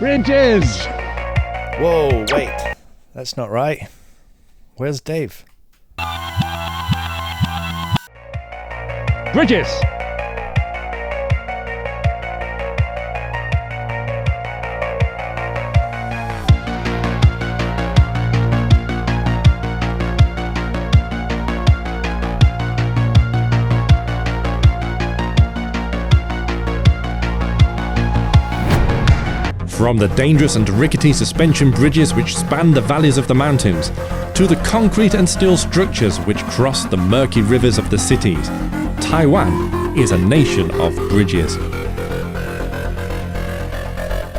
Bridges! Whoa, wait. That's not right. Where's Dave? Bridges! From the dangerous and rickety suspension bridges which span the valleys of the mountains, to the concrete and steel structures which cross the murky rivers of the cities, Taiwan is a nation of bridges.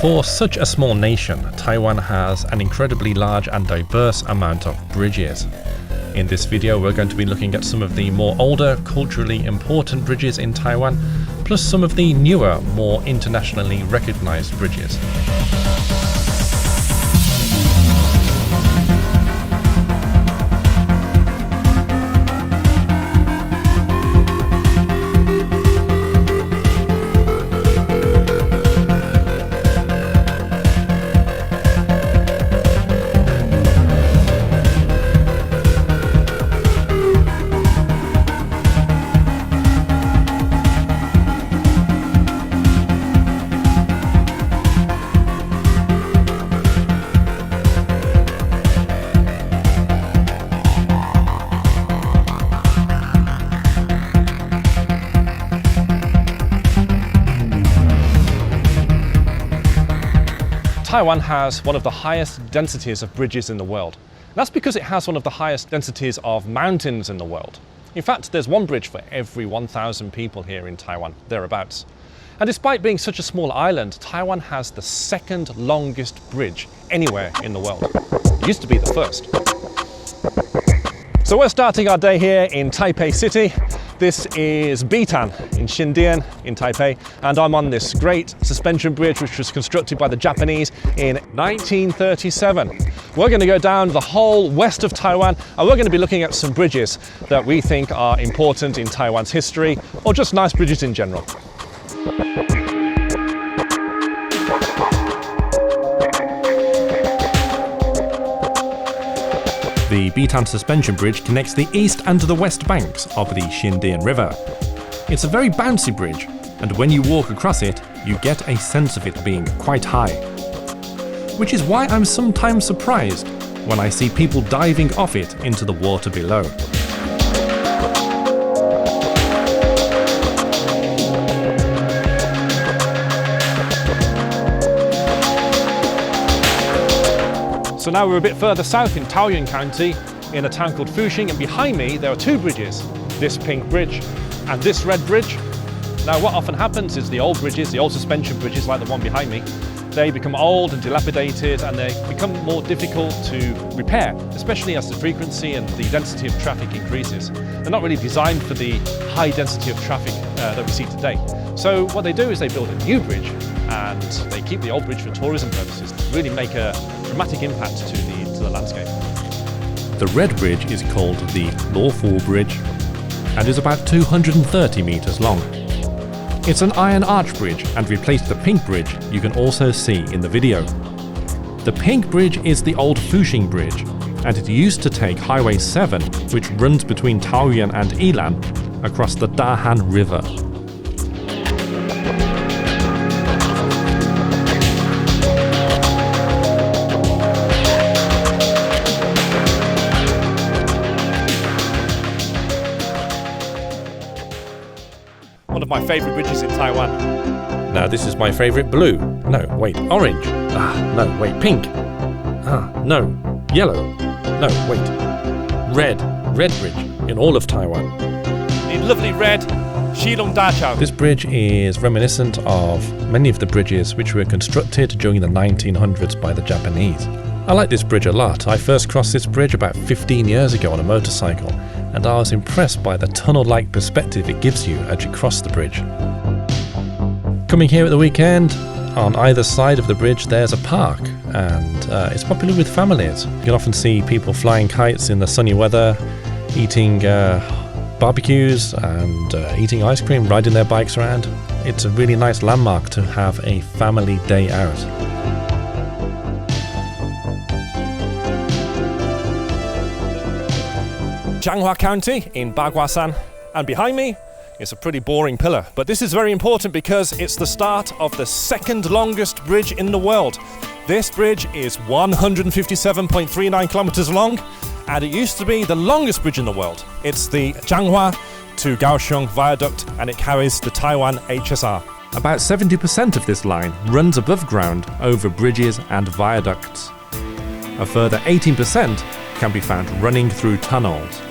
For such a small nation, Taiwan has an incredibly large and diverse amount of bridges. In this video, we're going to be looking at some of the more older, culturally important bridges in Taiwan, plus some of the newer, more internationally recognized bridges. Taiwan has one of the highest densities of bridges in the world. That's because it has one of the highest densities of mountains in the world. In fact, there's one bridge for every 1,000 people here in Taiwan, thereabouts. And despite being such a small island, Taiwan has the second longest bridge anywhere in the world. It used to be the first. So we're starting our day here in Taipei City. This is Btan in Xindian in Taipei, and I'm on this great suspension bridge which was constructed by the Japanese in 1937. We're going to go down the whole west of Taiwan, and we're going to be looking at some bridges that we think are important in Taiwan's history, or just nice bridges in general. The Btan suspension bridge connects the east and the west banks of the Xindian River. It's a very bouncy bridge, and when you walk across it, you get a sense of it being quite high. Which is why I'm sometimes surprised when I see people diving off it into the water below. So now we're a bit further south in Taoyuan County in a town called Fuxing, and behind me there are two bridges, this pink bridge and this red bridge. Now what often happens is the old bridges, the old suspension bridges like the one behind me, they become old and dilapidated and they become more difficult to repair, especially as the frequency and the density of traffic increases. They're not really designed for the high density of traffic that we see today. So what they do is they build a new bridge and they keep the old bridge for tourism purposes to really make a dramatic impact to the landscape. The red bridge is called the Lawful Bridge and is about 230 meters long. It's an iron arch bridge and replaced the pink bridge you can also see in the video. The pink bridge is the old Fuxing Bridge, and it used to take Highway 7, which runs between Taoyuan and Yilan, across the Dahan River. One of my favourite bridges in Taiwan. Now this is my favourite blue. No, wait, orange. No, wait, pink. No, yellow. No, wait, red bridge in all of Taiwan. In lovely red, Shilong Dachao. This bridge is reminiscent of many of the bridges which were constructed during the 1900s by the Japanese. I like this bridge a lot. I first crossed this bridge about 15 years ago on a motorcycle, and I was impressed by the tunnel-like perspective it gives you as you cross the bridge. Coming here at the weekend, on either side of the bridge there's a park, and it's popular with families. You can often see people flying kites in the sunny weather, eating barbecues and eating ice cream, riding their bikes around. It's a really nice landmark to have a family day out. Changhua County in Baguasan, and behind me is a pretty boring pillar, but this is very important because it's the start of the second longest bridge in the world. This bridge is 157.39 kilometers long, and it used to be the longest bridge in the world. It's the Changhua to Gaoshong Viaduct, and it carries the Taiwan HSR. About 70% of this line runs above ground over bridges and viaducts. A further 18% can be found running through tunnels.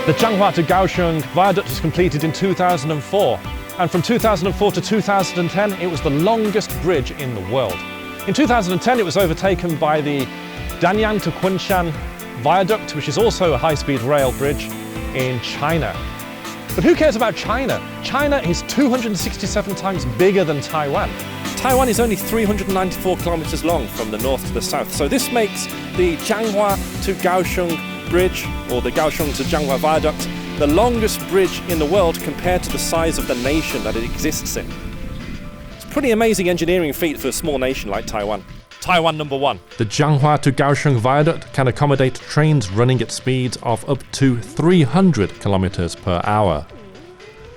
The Changhua to Gauchon Viaduct was completed in 2004, and from 2004 to 2010 it was the longest bridge in the world. In 2010 it was overtaken by the Danyang to Kunshan Viaduct, which is also a high-speed rail bridge in China. But who cares about China? China is 267 times bigger than Taiwan. Taiwan is only 394 kilometers long from the north to the south, so this makes the Changhua to Gaoshong Bridge, or the Gaoshong to Changhua Viaduct, the longest bridge in the world compared to the size of the nation that it exists in. It's a pretty amazing engineering feat for a small nation like Taiwan. Taiwan Number One. The Changhua to Gaoshong Viaduct can accommodate trains running at speeds of up to 300 kilometers per hour.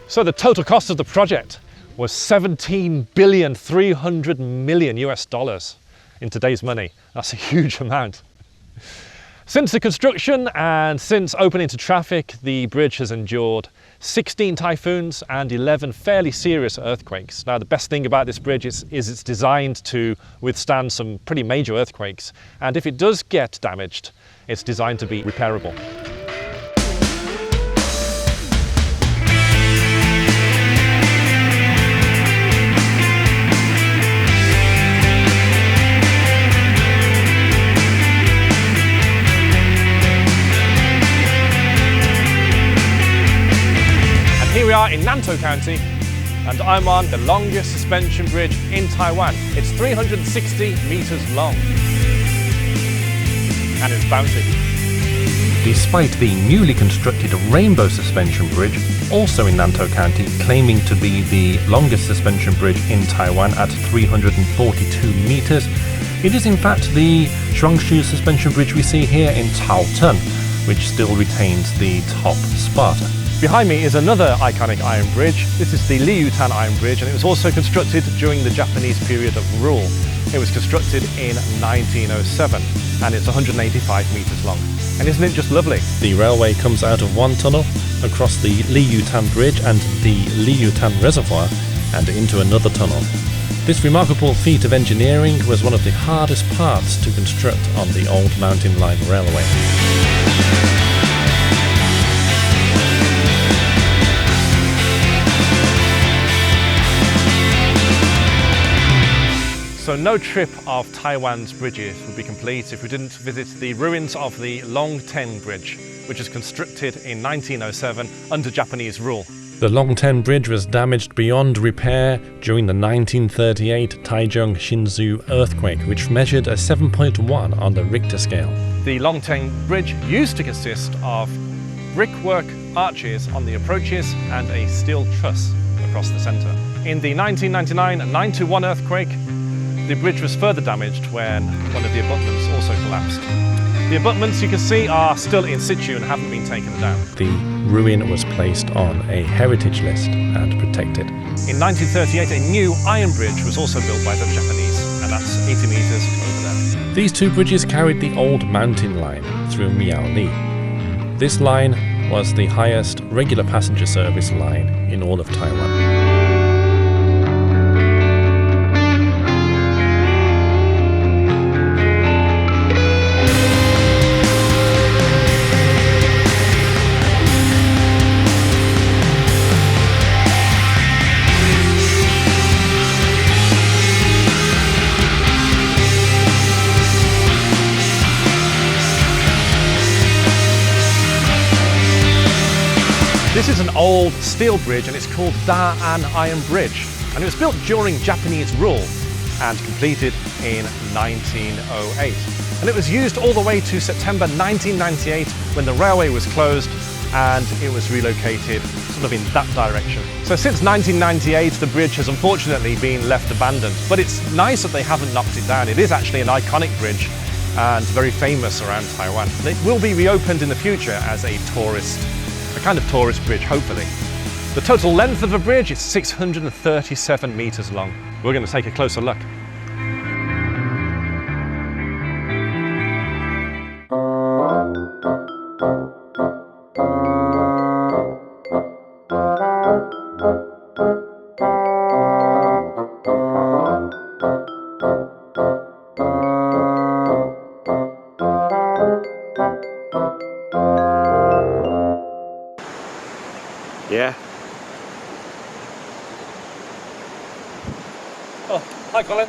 So the total cost of the project was $17.3 billion US dollars in today's money. That's a huge amount. Since the construction and since opening to traffic, the bridge has endured 16 typhoons and 11 fairly serious earthquakes. Now, the best thing about this bridge is it's designed to withstand some pretty major earthquakes, and if it does get damaged, it's designed to be repairable. Here we are in Nantou County, and I'm on the longest suspension bridge in Taiwan. It's 360 meters long, and it's bouncy. Despite the newly constructed Rainbow Suspension Bridge, also in Nantou County, claiming to be the longest suspension bridge in Taiwan at 342 meters, it is in fact the Shuangshu Suspension Bridge we see here in Taocheng, which still retains the top spot. Behind me is another iconic iron bridge. This is the Liu Tan Iron Bridge, and it was also constructed during the Japanese period of rule. It was constructed in 1907, and it's 185 meters long. And isn't it just lovely? The railway comes out of one tunnel, across the Liu Tan Bridge and the Liu Tan Reservoir, and into another tunnel. This remarkable feat of engineering was one of the hardest parts to construct on the old Mountain Line Railway. So no trip of Taiwan's bridges would be complete if we didn't visit the ruins of the Long Ten Bridge, which was constructed in 1907 under Japanese rule. The Long Ten Bridge was damaged beyond repair during the 1938 Taichung Shinzu earthquake, which measured a 7.1 on the Richter scale. The Long Ten Bridge used to consist of brickwork arches on the approaches and a steel truss across the centre. In the 1999 9/1 earthquake, the bridge was further damaged when one of the abutments also collapsed. The abutments you can see are still in situ and haven't been taken down. The ruin was placed on a heritage list and protected. In 1938, a new iron bridge was also built by the Japanese, and that's 80 meters over there. These two bridges carried the old mountain line through Miaoli. This line was the highest regular passenger service line in all of Taiwan. This is an old steel bridge, and it's called Da'an Iron Bridge, and it was built during Japanese rule and completed in 1908. And it was used all the way to September 1998 when the railway was closed and it was relocated sort of in that direction. So since 1998 the bridge has unfortunately been left abandoned, but it's nice that they haven't knocked it down. It is actually an iconic bridge, and very famous around Taiwan. And it will be reopened in the future as a kind of tourist bridge, hopefully. The total length of the bridge is 637 meters long. We're going to take a closer look. Yeah. Oh, hi Colin.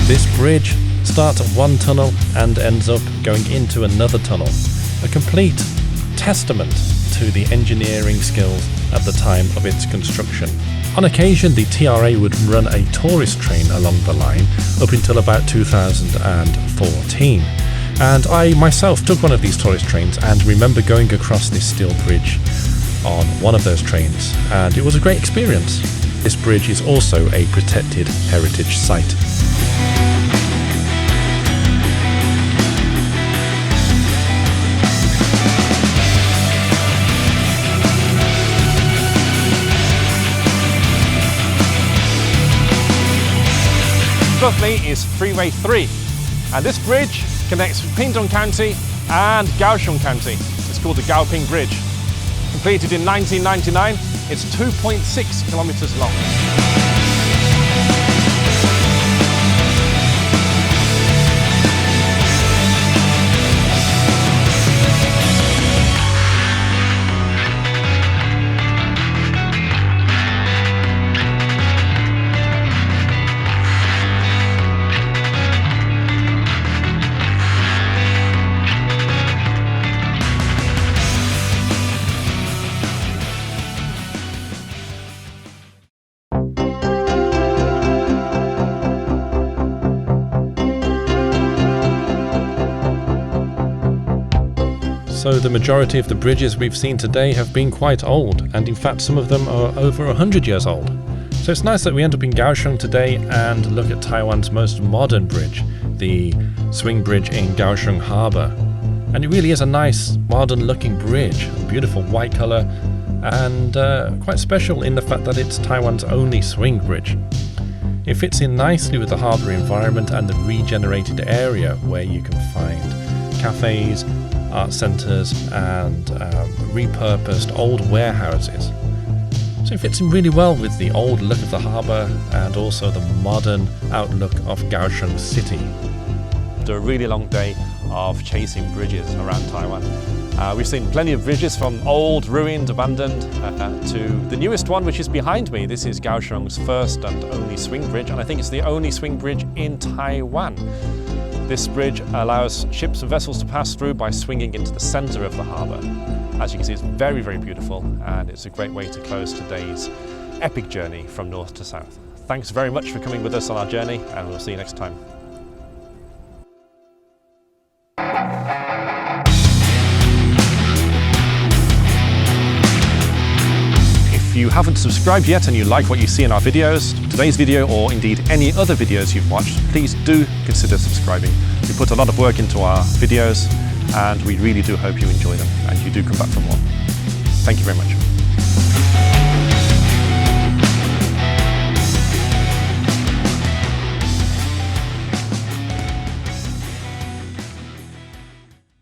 This bridge starts at one tunnel and ends up going into another tunnel, a complete testament to the engineering skills at the time of its construction. On occasion, the TRA would run a tourist train along the line up until about 2014. And I myself took one of these tourist trains and remember going across this steel bridge on one of those trains, and it was a great experience. This bridge is also a protected heritage site. Above me is Freeway 3, and this bridge connects Pingtung County and Gauchon County. It's called the Gaoping Bridge. Completed in 1999, it's 2.6 kilometers long. So the majority of the bridges we've seen today have been quite old, and in fact some of them are over 100 years old. So it's nice that we end up in Gaoshong today and look at Taiwan's most modern bridge, the swing bridge in Gaoshong Harbour. And it really is a nice modern looking bridge, beautiful white colour, and quite special in the fact that it's Taiwan's only swing bridge. It fits in nicely with the harbour environment and the regenerated area where you can find cafes, art centres and repurposed old warehouses. So it fits in really well with the old look of the harbour and also the modern outlook of Gaoshong City. After a really long day of chasing bridges around Taiwan, we've seen plenty of bridges from old, ruined, abandoned to the newest one, which is behind me. This is Gaoshong's first and only swing bridge, and I think it's the only swing bridge in Taiwan. This bridge allows ships and vessels to pass through by swinging into the centre of the harbour. As you can see, it's very, very beautiful, and it's a great way to close today's epic journey from north to south. Thanks very much for coming with us on our journey, and we'll see you next time. If you haven't subscribed yet and you like what you see in our videos, today's video or indeed any other videos you've watched, please do consider subscribing. We put a lot of work into our videos and we really do hope you enjoy them and you do come back for more. Thank you very much.